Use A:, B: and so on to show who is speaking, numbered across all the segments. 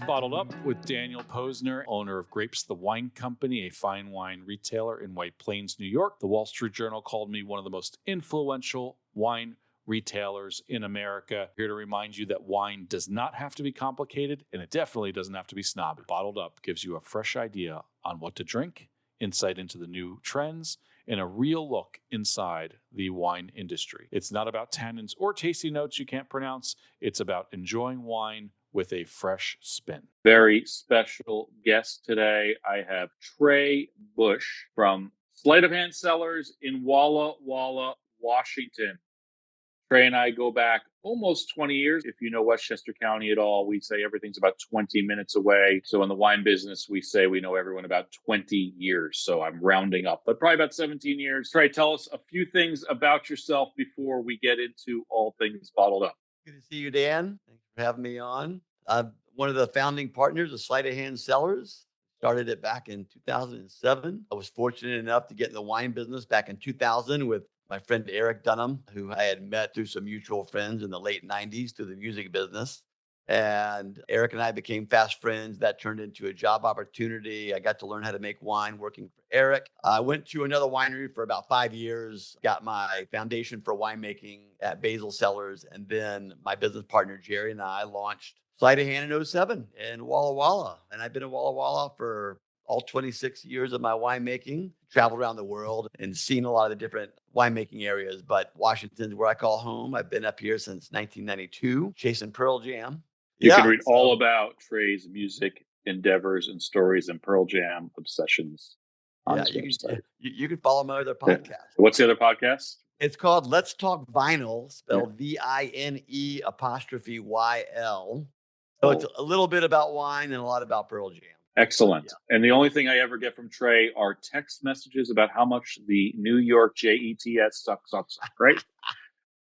A: Bottled Up with Daniel Posner, owner of Grapes the Wine Company, a fine wine retailer in White Plains, New York. The Wall Street Journal called me one of the most influential wine retailers in America. Here to remind you that wine does not have to be complicated, and it definitely doesn't have to be snobby. Bottled Up gives you a fresh idea on what to drink, insight into the new trends, and a real look inside the wine industry. It's not about tannins or tasty notes you can't pronounce. It's about enjoying wine with a fresh spin. Very special guest today. I have Trey Busch from Sleight of Hand Cellars in Walla Walla, Washington. Trey and I go back almost 20 years. If you know Westchester County at all, we say everything's about 20 minutes away. So in the wine business, we say we know everyone about 20 years. So I'm rounding up, but probably about 17 years. Trey, tell us a few things about yourself before we get into all things Bottled Up.
B: Good to see you, Dan. Thanks for having me on. I'm one of the founding partners of Sleight of Hand Cellars. Started it back in 2007. I was fortunate enough to get in the wine business back in 2000 with my friend Eric Dunham, who I had met through some mutual friends in the late 90s through the music business. And Eric and I became fast friends. That turned into a job opportunity. I got to learn how to make wine working for Eric. I went to another winery for about 5 years, got my foundation for winemaking at Basil Cellars. And then my business partner, Jerry, and I launched Sleight of Hand in '07 in Walla Walla. And I've been in Walla Walla for all 26 years of my winemaking, traveled around the world and seen a lot of the different winemaking areas. But Washington's where I call home. I've been up here since 1992, chasing Pearl Jam.
A: You can read all about Trey's music endeavors and stories and Pearl Jam obsessions on his website.
B: You can follow my other podcast.
A: What's the other podcast?
B: It's called Let's Talk Vinyl, spelled VINE''YL. So it's a little bit about wine and a lot about Pearl Jam.
A: Excellent. Yeah. And the only thing I ever get from Trey are text messages about how much the New York Jets sucks, right?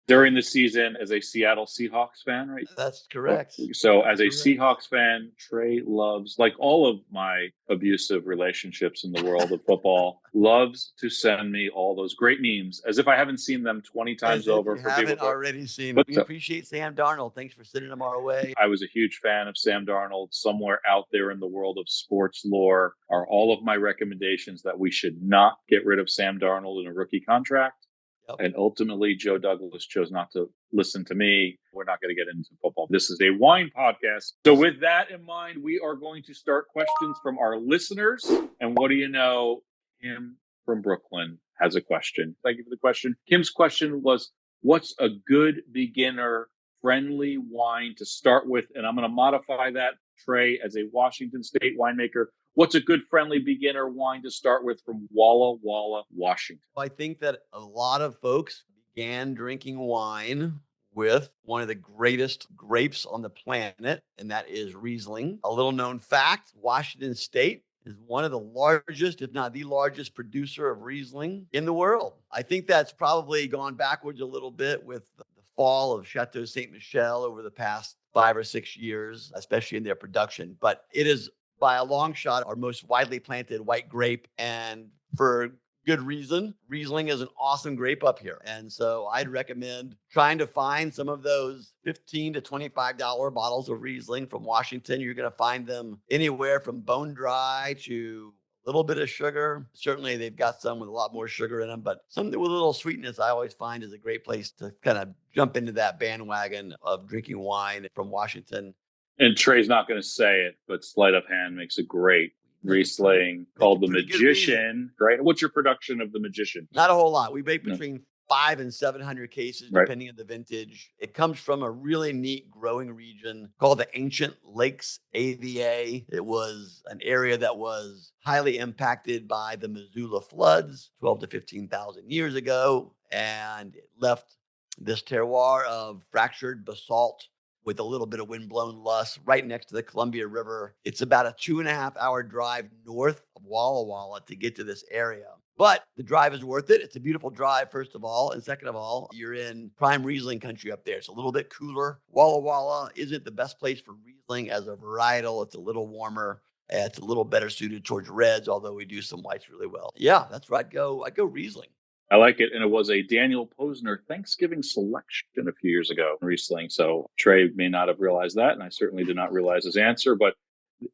A: During the season as a Seattle Seahawks fan, right?
B: That's correct.
A: So as a Seahawks fan, Trey loves, like all of my abusive relationships in the world of football, loves to send me all those great memes as if I haven't seen them 20 times over.
B: You haven't already seen them. We appreciate Sam Darnold. Thanks for sending them our way.
A: I was a huge fan of Sam Darnold. Somewhere out there in the world of sports lore are all of my recommendations that we should not get rid of Sam Darnold in a rookie contract. Yep. And ultimately, Joe Douglas chose not to listen to me. We're not going to get into football. This is a wine podcast. So with that in mind, we are going to start questions from our listeners. And what do you know? Kim from Brooklyn has a question. Thank you for the question. Kim's question was, what's a good beginner-friendly wine to start with? And I'm going to modify that, Trey, as a Washington State winemaker. What's a good friendly beginner wine to start with from Walla Walla, Washington?
B: I think that a lot of folks began drinking wine with one of the greatest grapes on the planet, and that is Riesling. A little known fact, Washington State is one of the largest, if not the largest producer of Riesling in the world. I think that's probably gone backwards a little bit with the fall of Chateau Ste. Michelle over the past 5 or 6 years, especially in their production. But it is by a long shot our most widely planted white grape, and for good reason. Riesling is an awesome grape up here. And so I'd recommend trying to find some of those $15 to $25 bottles of Riesling from Washington. You're going to find them anywhere from bone dry to a little bit of sugar. Certainly they've got some with a lot more sugar in them, but something with a little sweetness I always find is a great place to kind of jump into that bandwagon of drinking wine from Washington.
A: And Trey's not going to say it, but Sleight of Hand makes a great Riesling called The Magician. Right? What's your production of The Magician?
B: Not a whole lot. We make between 500 and 700 cases, depending on the vintage. It comes from a really neat growing region called the Ancient Lakes AVA. It was an area that was highly impacted by the Missoula floods 12 to 15,000 years ago. And it left this terroir of fractured basalt with a little bit of windblown loess right next to the Columbia River. It's about a 2.5-hour drive north of Walla Walla to get to this area. But the drive is worth it. It's a beautiful drive, first of all. And second of all, you're in prime Riesling country up there. It's a little bit cooler. Walla Walla isn't the best place for Riesling as a varietal. It's a little warmer. It's a little better suited towards reds, although we do some whites really well. Yeah, that's where I'd go Riesling.
A: I like it. And it was a Daniel Posner Thanksgiving selection a few years ago, Riesling. So Trey may not have realized that. And I certainly did not realize his answer, but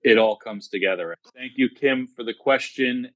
A: it all comes together. Thank you, Kim, for the question.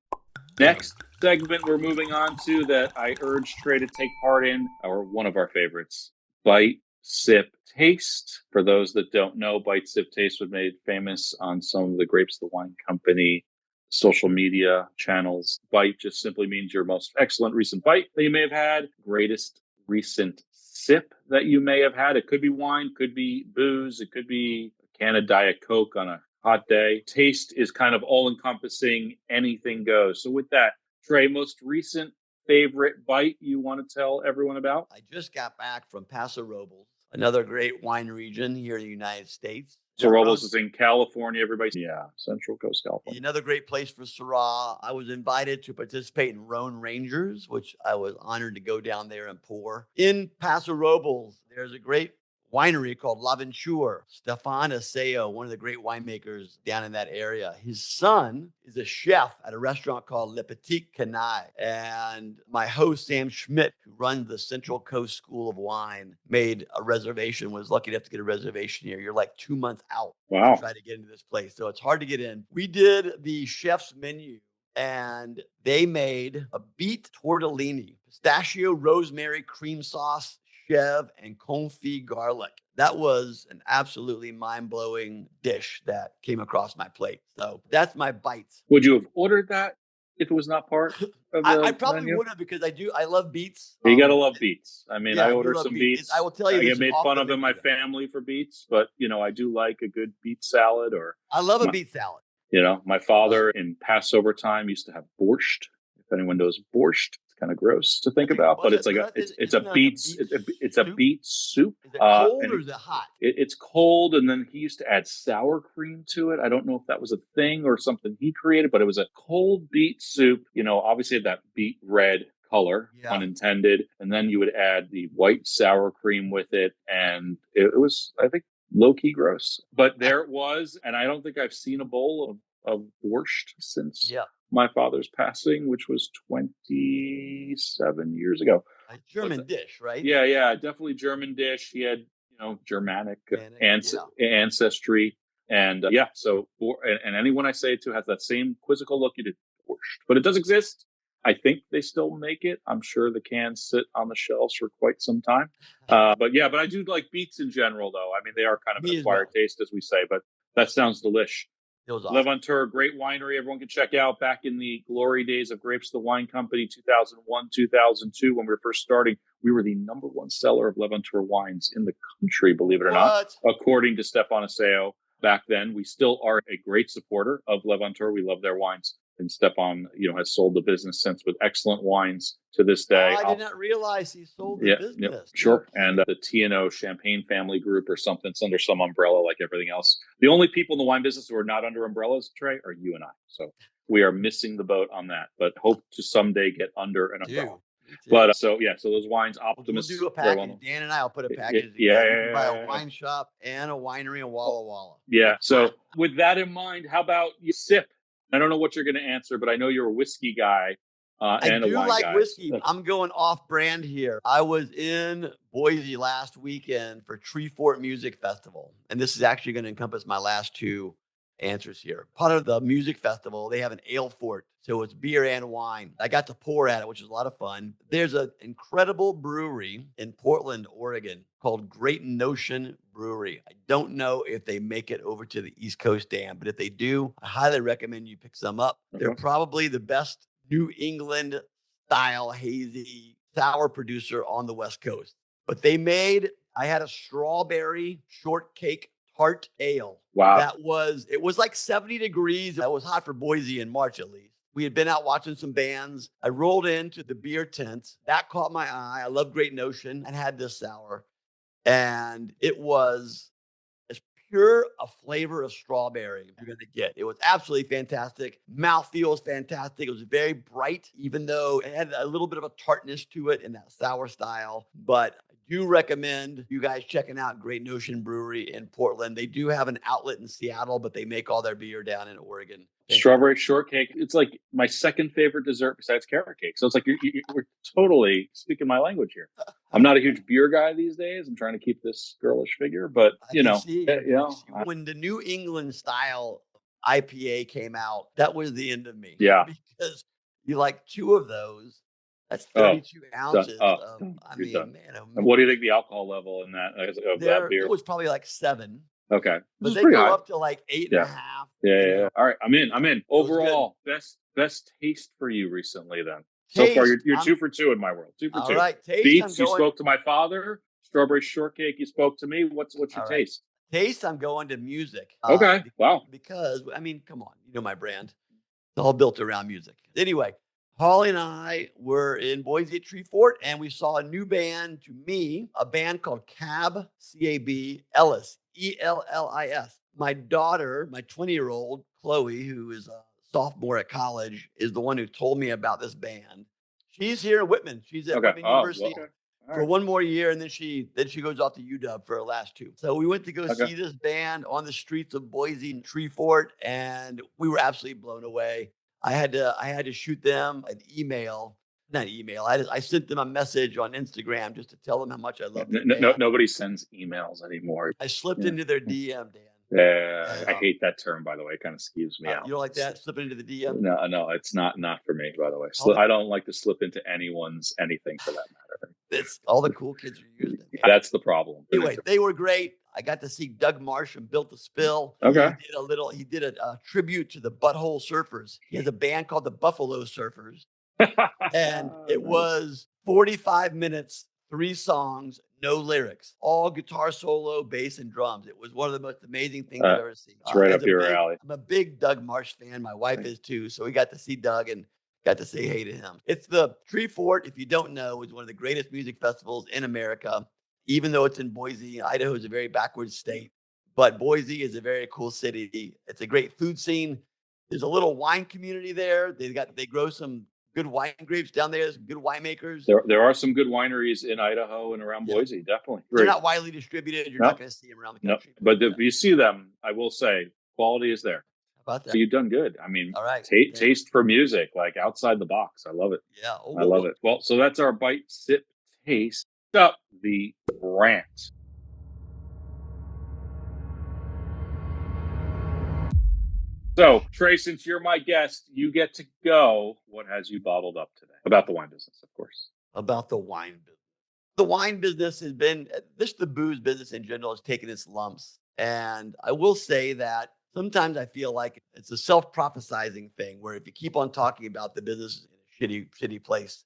A: Next segment we're moving on to that I urge Trey to take part in, or one of our favorites, Bite, Sip, Taste. For those that don't know, Bite, Sip, Taste was made famous on some of the Grapes of the Wine Company social media channels. Bite just simply means your most excellent recent bite that you may have had, greatest recent sip that you may have had. It could be wine, could be booze, it could be a can of Diet Coke on a hot day. Taste is kind of all encompassing, anything goes. So with that, Trey, most recent favorite bite you want to tell everyone about?
B: I just got back from Paso Robles, another great wine region here in the United States.
A: So Robles is in California, everybody. Yeah, Central Coast, California.
B: Another great place for Syrah. I was invited to participate in Rhone Rangers, which I was honored to go down there and pour. In Paso Robles, there's a great winery called L'Aventure. Stefan Aseo, one of the great winemakers down in that area. His son is a chef at a restaurant called Le Petit Canaille. And my host, Sam Schmidt, who runs the Central Coast School of Wine, made a reservation, was lucky enough to get a reservation here. You're like 2 months out to try to get into this place. So it's hard to get in. We did the chef's menu, and they made a beet tortellini, pistachio, rosemary, cream sauce, chev, and confit garlic. That was an absolutely mind-blowing dish that came across my plate. So that's my bites.
A: Would you have ordered that if it was not part of the
B: I probably
A: menu?
B: would have, because I love beets.
A: You gotta love beets. I mean,
B: yeah,
A: I
B: I do
A: order
B: love
A: some
B: beets.
A: beets.
B: I will tell you
A: I
B: this
A: get
B: is
A: made
B: off
A: fun
B: the
A: of in my
B: menu,
A: family for beets, but I do like a good beet salad. Or
B: I love a beet salad.
A: my father in Passover time used to have borscht. If anyone knows borscht, it's kind of gross to think about, but it's like it's a beets, it's a beet soup.
B: Is it cold or is it hot?
A: It's cold, and then he used to add sour cream to it. I don't know if that was a thing or something he created, but it was a cold beet soup. Obviously that beet red color, unintended, and then you would add the white sour cream with it, and it was, I think, low-key gross. But there it was, and I don't think I've seen a bowl of borscht since my father's passing, which was 27 years ago.
B: A German dish, right?
A: Yeah, definitely German dish. He had, Germanic ancestry. And and anyone I say it to has that same quizzical look. You did borscht, but it does exist. I think they still make it. I'm sure the cans sit on the shelves for quite some time. But I do like beets in general, though. I mean, they are kind of an acquired taste, as we say, but that sounds delish.
B: Awesome.
A: Levanteur, great winery. Everyone can check out back in the glory days of Grapes of the Wine Company, 2001, 2002, when we were first starting. We were the number one seller of Levanteur wines in the country, believe it or not, according to Stefan Aseo. Back then, we still are a great supporter of Levanteur. We love their wines. And Stefan, has sold the business since with excellent wines to this day.
B: I did not realize he sold the business.
A: Yeah, sure. And the T&O Champagne Family Group or something. It's under some umbrella like everything else. The only people in the wine business who are not under umbrellas, Trey, are you and I. So we are missing the boat on that, but hope to someday get under an umbrella. But so those wines, Optimus.
B: We'll do a package. Dan and I will put a package together. You can buy a wine shop and a winery in Walla Walla.
A: Yeah. So with that in mind, how about you sip? I don't know what you're going to answer, but I know you're a whiskey guy and a wine guy. I do like
B: whiskey. I'm going off brand here. I was in Boise last weekend for Tree Fort Music Festival, and this is actually going to encompass my last two answers here. Part of the music festival, they have an ale fort, so it's beer and wine. I got to pour at it, which is a lot of fun. There's an incredible brewery in Portland, Oregon called Great Notion Brewery. I don't know if they make it over to the East Coast, Dan, but if they do, I highly recommend you pick some up. Okay. They're probably the best New England style hazy sour producer on the West Coast. But I had a strawberry shortcake tart ale.
A: Wow.
B: It was like 70 degrees. That was hot for Boise in March, at least. We had been out watching some bands. I rolled into the beer tent. That caught my eye. I love Great Notion and had this sour. And it was as pure a flavor of strawberry you're going to get. It was absolutely fantastic. Mouthfeel was fantastic. It was very bright, even though it had a little bit of a tartness to it in that sour style. But I do recommend you guys checking out Great Notion Brewery in Portland. They do have an outlet in Seattle, but they make all their beer down in Oregon.
A: Strawberry shortcake. It's like my second favorite dessert besides carrot cake. So it's like we're totally speaking my language here. I'm not a huge beer guy these days. I'm trying to keep this girlish figure, but
B: when the New England style IPA came out, that was the end of me.
A: Yeah,
B: because you like 2 of those. That's 32 ounces. I mean, man,
A: what do you think the alcohol level in that that beer?
B: It was probably like 7.
A: Okay,
B: but they go up to like 8.5.
A: Yeah. All right, I'm in. Overall, best taste for you recently then. So far, you're 2 for 2 in my world. 2 for 2.
B: All right, taste.
A: Beets, you spoke to my father. Strawberry shortcake, you spoke to me. What's your taste?
B: Taste, I'm going to music.
A: Okay, wow.
B: Because, I mean, come on, you know my brand. It's all built around music. Anyway, Holly and I were in Boise at Tree Fort, and we saw a new band to me, a band called Cab, C-A-B, Ellis, E-L-L-I-S. My daughter, my 20-year-old, Chloe, who is a sophomore at college, is the one who told me about this band. She's here in Whitman. She's at Whitman University for one more year, and then she goes off to UW for her last 2. So we went to go see this band on the streets of Boise and Tree Fort, and we were absolutely blown away. I had to shoot them an email. Not email. I sent them a message on Instagram just to tell them how much I love them.
A: Nobody sends emails anymore.
B: I slipped into their DM, Dan.
A: Yeah, I hate that term, by the way. It kind of skews me out.
B: You don't like that? Slipping into the DM?
A: No, it's not for me, by the way. I don't like to slip into anyone's anything for that matter.
B: It's all the cool kids are using it.
A: That's the problem.
B: Anyway, they were great. I got to see Doug Marsh from Built to Spill.
A: Okay.
B: He did a tribute to the Butthole Surfers. He has a band called the Buffalo Surfers. And it was 45 minutes, 3 songs, no lyrics, all guitar solo, bass, and drums. It was one of the most amazing things I've ever seen.
A: It's right up your alley.
B: I'm a big Doug Marsh fan. My wife is too. So we got to see Doug and got to say hey to him. It's the Tree Fort, if you don't know, is one of the greatest music festivals in America. Even though it's in Boise, Idaho is a very backward state, but Boise is a very cool city. It's a great food scene. There's a little wine community there. They grow some good wine grapes down there. There's good winemakers.
A: There are some good wineries in Idaho and around Boise, definitely.
B: They're not widely distributed. You're not going to see them around the country.
A: But if you see them, I will say quality is there.
B: How about that?
A: So you've done good. I mean,
B: all right.
A: Taste for music, like outside the box. I love it.
B: Yeah.
A: I love it. Well, so that's our bite, sip, taste. Up the rant. So, Trey, since you're my guest, you get to go. What has you bottled up today? About the wine business, of course.
B: About the wine business. The wine business has been, the booze business in general has taken its lumps. And I will say that sometimes I feel like it's a self-prophesizing thing where if you keep on talking about the business in a shitty place,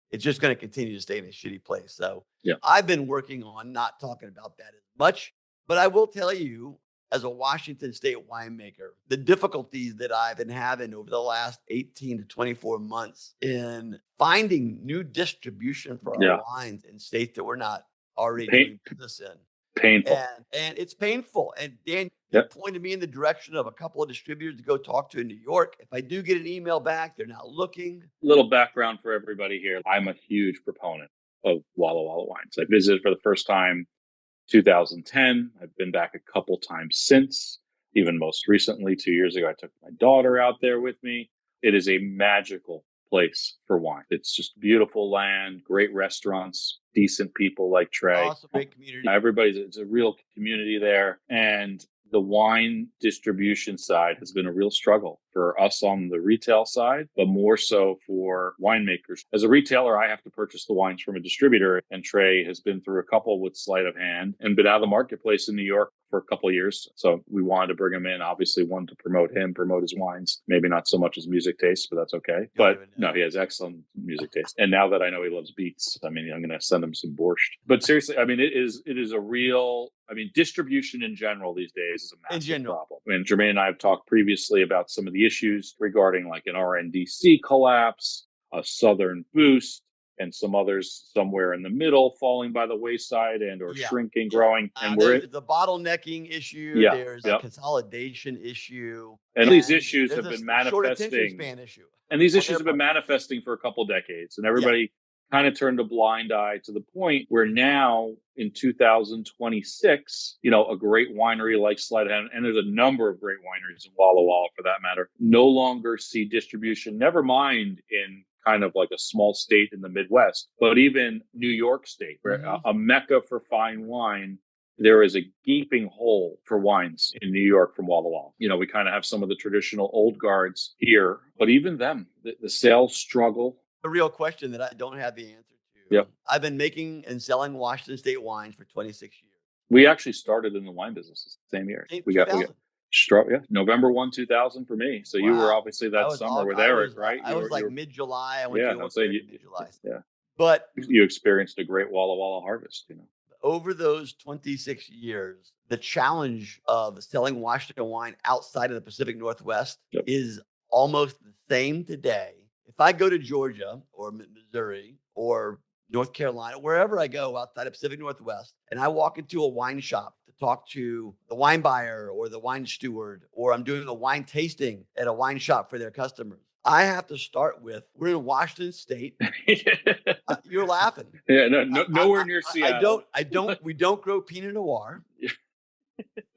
B: it's just going to continue to stay in a shitty place. So I've been working on not talking about that as much, but I will tell you, as a Washington State winemaker, the difficulties that I've been having over the last 18 to 24 months in finding new distribution for our wines in states that we're not already doing business in.
A: Painful.
B: And it's painful. And Dan, you pointed me in the direction of a couple of distributors to go talk to in New York. If I do get an email back, they're not looking.
A: Little background for everybody here. I'm a huge proponent of Walla Walla wines. I visited for the first time 2010. I've been back a couple times since, even most recently, 2 years ago, I took my daughter out there with me. It is a magical place for wine. It's just beautiful land, great restaurants, decent people like Trey.
B: Awesome, great community.
A: It's a real community there. And the wine distribution side has been a real struggle for us on the retail side, but more so for winemakers. As a retailer, I have to purchase the wines from a distributor, and Trey has been through a couple with sleight of hand and been out of the marketplace in New York for a couple of years. So we wanted to bring him in, obviously wanted to promote his wines, maybe not so much his music taste, but that's okay. But no, he has excellent music taste. And now that I know he loves beets, I mean, I'm going to send him some borscht. But seriously, I mean, it is a real, distribution in general these days is a massive problem. And Jermaine and I have talked previously about some of the issues regarding like an RNDC collapse, a Southern boost, and some others somewhere in the middle falling by the wayside and or shrinking, growing. And
B: there's the bottlenecking issue. There's a consolidation issue.
A: And these issues have been manifesting.
B: Short attention span issue.
A: And these issues have been manifesting for a couple decades. And everybody kind of turned a blind eye to the point where now in 2026, a great winery like Sleight, and there's a number of great wineries in Walla Walla for that matter, no longer see distribution, never mind in kind of like a small state in the Midwest, but even New York State, where a mecca for fine wine. There is a gaping hole for wines in New York from Walla Walla. We kind of have some of the traditional old guards here, but even them, the sales struggle.
B: The real question that I don't have the answer to.
A: Yep.
B: I've been making and selling Washington State wines for 26 years.
A: We actually started in the wine business the same year. We got November 1, 2000 for me. So you were obviously that summer with Eric, right?
B: I was like mid-July. I went to work mid-July.
A: Yeah.
B: But
A: you experienced a great Walla Walla harvest,
B: Over those 26 years, the challenge of selling Washington wine outside of the Pacific Northwest is almost the same today. If I go to Georgia or Missouri or North Carolina, wherever I go outside of Pacific Northwest, and I walk into a wine shop to talk to the wine buyer or the wine steward, or I'm doing a wine tasting at a wine shop for their customers, I have to start with, we're in Washington State. You're laughing.
A: Yeah, nowhere near Seattle.
B: We don't grow Pinot Noir.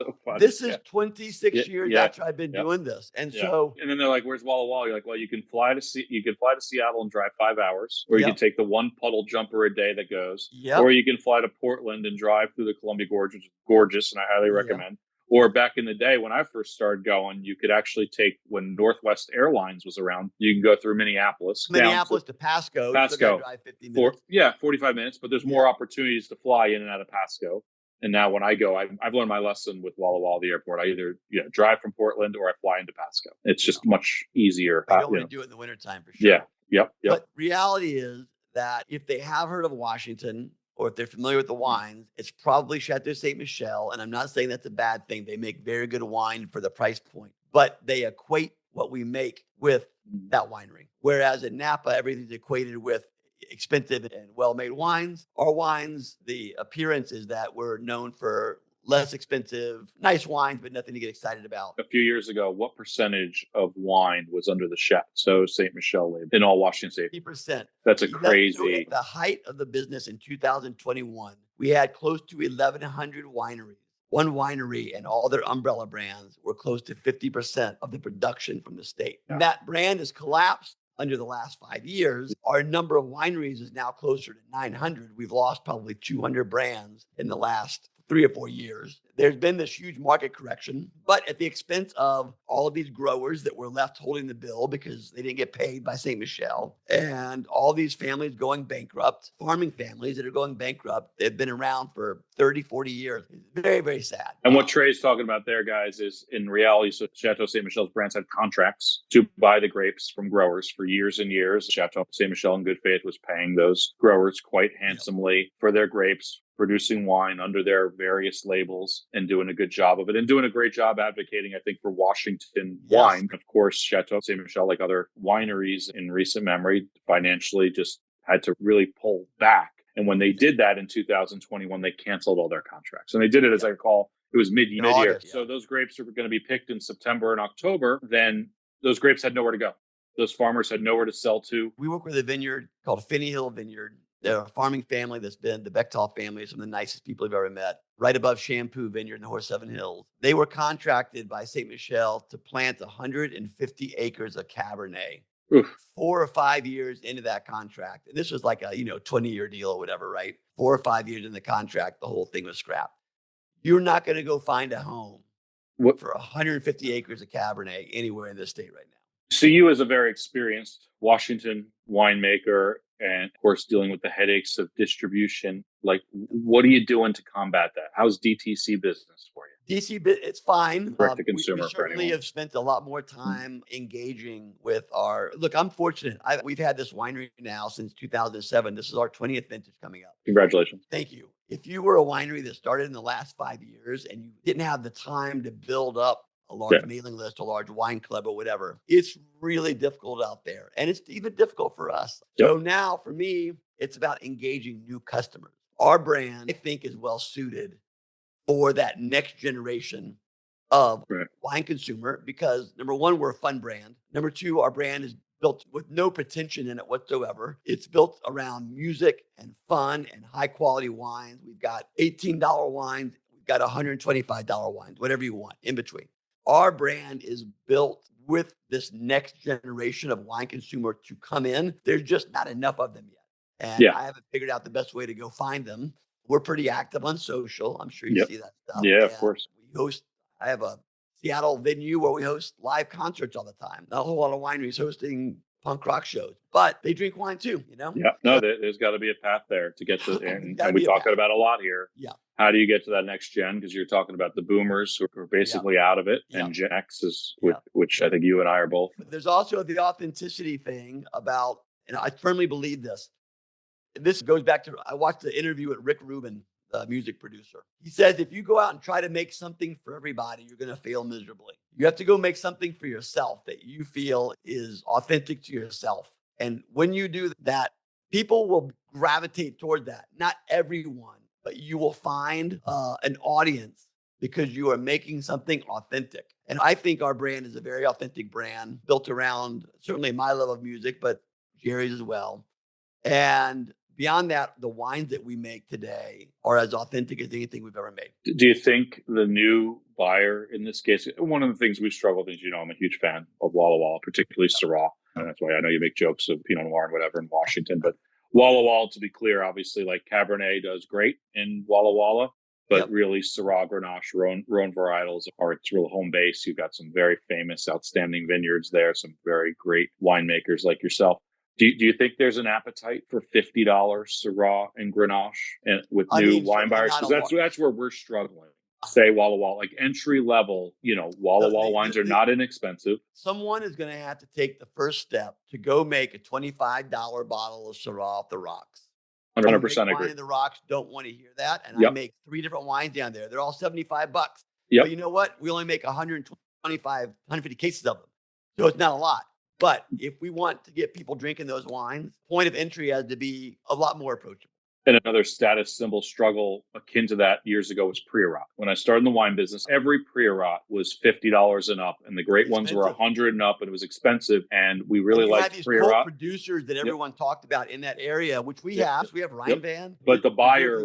A: So funny.
B: This is 26 years after I've been doing this. And so,
A: and then they're like, where's Walla Walla? You're like, well, you can fly to Seattle and drive 5 hours, or you can take the one puddle jumper a day that goes, or you can fly to Portland and drive through the Columbia Gorge, which is gorgeous. And I highly recommend. Or back in the day when I first started going, you could actually take, when Northwest Airlines was around, you can go through Minneapolis
B: to Pasco.
A: Pasco.
B: Drive 50 minutes.
A: 45 minutes, but there's more opportunities to fly in and out of Pasco. And now when I go, I've learned my lesson with Walla Walla, the airport. I either drive from Portland or I fly into Pasco. It's just much easier.
B: I don't want to do it in the wintertime for sure.
A: Yeah. Yep.
B: But reality is that if they have heard of Washington, or if they're familiar with the wines, it's probably Chateau Ste. Michelle. And I'm not saying that's a bad thing. They make very good wine for the price point, but they equate what we make with that winery. Whereas in Napa, everything's equated with expensive and well-made wines. Our wines, the appearance is that we're known for less expensive, nice wines, but nothing to get excited about.
A: A few years ago, what percentage of wine was under the Chateau Ste. Michelle label in all Washington State?
B: 50%.
A: That's a crazy.
B: So at the height of the business in 2021, we had close to 1,100 wineries. One winery and all their umbrella brands were close to 50% of the production from the state. And that brand has collapsed under the last 5 years. Our number of wineries is now closer to 900. We've lost probably 200 brands in the last 3 or 4 years. There's been this huge market correction, but at the expense of all of these growers that were left holding the bill because they didn't get paid by St. Michelle, and all these families going bankrupt, farming families that are going bankrupt. They've been around for 30, 40 years. It's very, very sad.
A: And what Trey's talking about there, guys, is in reality, so Chateau Ste. Michelle's brands had contracts to buy the grapes from growers for years and years. Chateau Ste. Michelle, in good faith, was paying those growers quite handsomely for their grapes, producing wine under their various labels and doing a good job of it, and doing a great job advocating, I think, for Washington wine. Of course, Chateau Ste. Michelle, like other wineries in recent memory, financially just had to really pull back. And when they did that in 2021, they canceled all their contracts. And they did it, as I recall, it was mid-year. So those grapes are going to be picked in September and October. Then those grapes had nowhere to go. Those farmers had nowhere to sell to.
B: We work with a vineyard called Finney Hill Vineyard. They're a farming family that's been the Bechtel family, some of the nicest people I've ever met, right above Shampoo Vineyard in the Horse Seven Hills. They were contracted by St. Michelle to plant 150 acres of Cabernet. Oof. 4 or 5 years into that contract. And this was like a 20-year deal or whatever, right? 4 or 5 years in the contract, the whole thing was scrapped. You're not going to go find a home for 150 acres of Cabernet anywhere in this state right now.
A: So you, as a very experienced Washington winemaker, and of course dealing with the headaches of distribution, like, what are you doing to combat that? How's DTC business for you?
B: It's fine.
A: Direct to consumer.
B: We certainly have spent a lot more time engaging with look, I'm fortunate. We've had this winery now since 2007. This is our 20th vintage coming up.
A: Congratulations.
B: Thank you. If you were a winery that started in the last 5 years and you didn't have the time to build up a large mailing list, a large wine club or whatever, it's really difficult out there. And it's even difficult for us. So now for me, it's about engaging new customers. Our brand, I think, is well suited for that next generation of wine consumer because, number one, we're a fun brand. Number two, our brand is built with no pretension in it whatsoever. It's built around music and fun and high quality wines. We've got $18 wines. We've got $125 wines, whatever you want in between. Our brand is built with this next generation of wine consumer to come in. There's just not enough of them yet. And
C: Yeah.
B: I haven't figured out the best way to go find them. We're pretty active on social. I'm sure you
C: Yep.
B: see that stuff.
C: Yeah, of
B: And
C: course.
B: we host, I have a Seattle venue where we host live concerts all the time. Not a whole lot of wineries hosting punk rock shows, but they drink wine too, you know?
C: Yeah. No, there's got to be a path there to get to, and
B: Gotta
C: we
B: be a
C: talk
B: path.
C: about a lot here.
B: Yeah.
C: How do you get to that next gen? Because you're talking about the boomers who are basically out of it,
B: Yeah.
C: and Gen X is,
B: Yeah.
C: which I think you and I are both.
B: But there's also the authenticity thing about, and I firmly believe this. This goes back to, I watched the interview with Rick Rubin, the music producer. He says, if you go out and try to make something for everybody, you're going to fail miserably. You have to go make something for yourself that you feel is authentic to yourself. And when you do that, people will gravitate toward that. Not everyone, but you will find an audience because you are making something authentic. And I think our brand is a very authentic brand built around certainly my love of music, but Jerry's as well. And beyond that, the wines that we make today are as authentic as anything we've ever made.
C: Do you think the new buyer in this case, one of the things we struggled is, I'm a huge fan of Walla Walla, particularly Syrah. And that's why I know you make jokes of Pinot Noir and whatever in Washington. But Walla Walla, to be clear, obviously, like Cabernet does great in Walla Walla. But really, Syrah, Grenache, Rhone varietals are its real home base. You've got some very famous, outstanding vineyards there, some very great winemakers like yourself. Do you think there's an appetite for $50 Syrah and Grenache and with new wine buyers? Because that's where we're struggling. Say Walla Walla, like entry level, Walla Walla wines are not inexpensive.
B: Someone is going to have to take the first step to go make a $25 bottle of Syrah off the rocks.
C: 100% agree.
B: Wine in the rocks don't want to hear that. And I make 3 different wines down there. They're all $75. But you know what? We only make 150 cases of them. So it's not a lot. But if we want to get people drinking those wines, point of entry has to be a lot more approachable.
C: And another status symbol struggle akin to that years ago was Priorat. When I started in the wine business, every Priorat was $50 and up, and the great ones were $100 and up, and it was expensive. And we really liked
B: these
C: Priorat.
B: Producers that everyone talked about in that area, which we have. So we have Rhine Van.
C: But the buyer,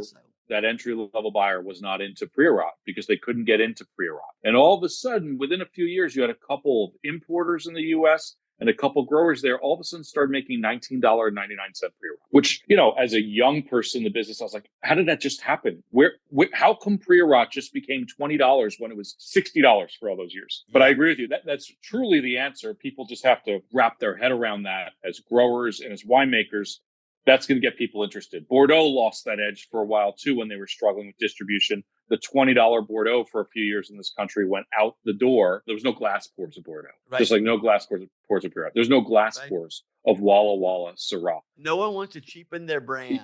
C: that entry level buyer, was not into Priorat because they couldn't get into Priorat. And all of a sudden, within a few years, you had a couple of importers in the U.S. and a couple growers there all of a sudden started making $19.99 Priorat, which, as a young person in the business, I was like, how did that just happen? How come Priorat just became $20 when it was $60 for all those years? But I agree with you. That's truly the answer. People just have to wrap their head around that as growers and as winemakers. That's going to get people interested. Bordeaux lost that edge for a while, too, when they were struggling with distribution. The $20 Bordeaux for a few years in this country went out the door. There was no glass pours of Bordeaux. Right. Just like no glass pours of Priorat. There's no glass pours of Walla Walla Syrah.
B: No one wants to cheapen their brand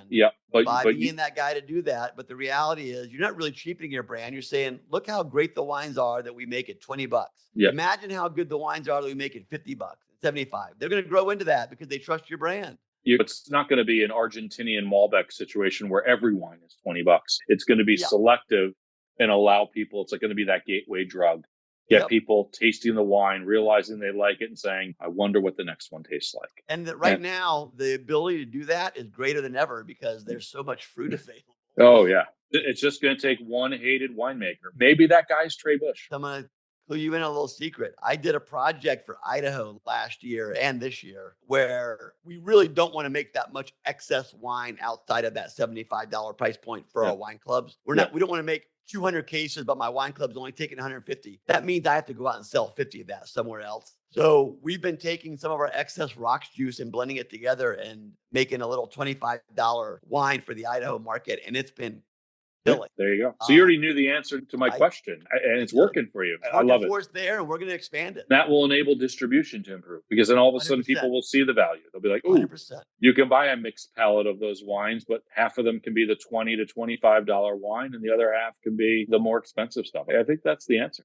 C: by
B: being that guy to do that. But the reality is you're not really cheapening your brand. You're saying, look how great the wines are that we make at $20. Yep. Imagine how good the wines are that we make at $50, $75. They're going to grow into that because they trust your brand.
C: It's not going to be an Argentinian Malbec situation where every wine is $20. It's going to be selective and allow people. It's like going to be that gateway drug. Get people tasting the wine, realizing they like it, and saying, "I wonder what the next one tastes like."
B: And right now, the ability to do that is greater than ever because there's so much fruit available.
C: Oh yeah, it's just going to take one hated winemaker. Maybe that guy's Trey Busch.
B: I'm going to clue you in a little secret. I did a project for Idaho last year and this year where we really don't want to make that much excess wine outside of that $75 price point for our wine clubs. We don't want to make 200 cases, but my wine club's only taking 150. That means I have to go out and sell 50 of that somewhere else. So we've been taking some of our excess rocks juice and blending it together and making a little $25 wine for the Idaho market. And it's been Billy.
C: There you go. So you already knew the answer to my question, and it's working for you. I love it.
B: It's there, and we're going to expand it.
C: That will enable distribution to improve because then all of a sudden people will see the value. They'll be like, "Oh,
B: 100%.
C: You can buy a mixed palette of those wines, but half of them can be the $20 to $25 wine, and the other half can be the more expensive stuff." I think that's the answer.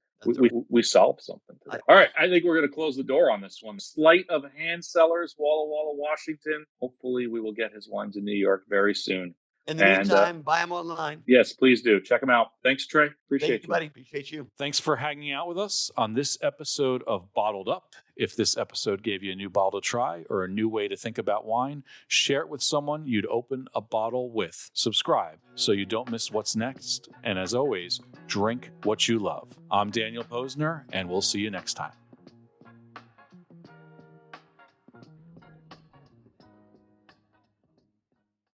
C: We solved something today. All right, I think we're going to close the door on this one. Sleight of hand Cellars, Walla Walla, Washington. Hopefully, we will get his wines in New York very soon.
B: In the meantime, buy them online.
C: Yes, please do. Check them out. Thanks, Trey. Appreciate
B: Thank you, buddy. Appreciate you.
A: Thanks for hanging out with us on this episode of Bottled Up. If this episode gave you a new bottle to try or a new way to think about wine, share it with someone you'd open a bottle with. Subscribe so you don't miss what's next. And as always, drink what you love. I'm Daniel Posner, and we'll see you next time.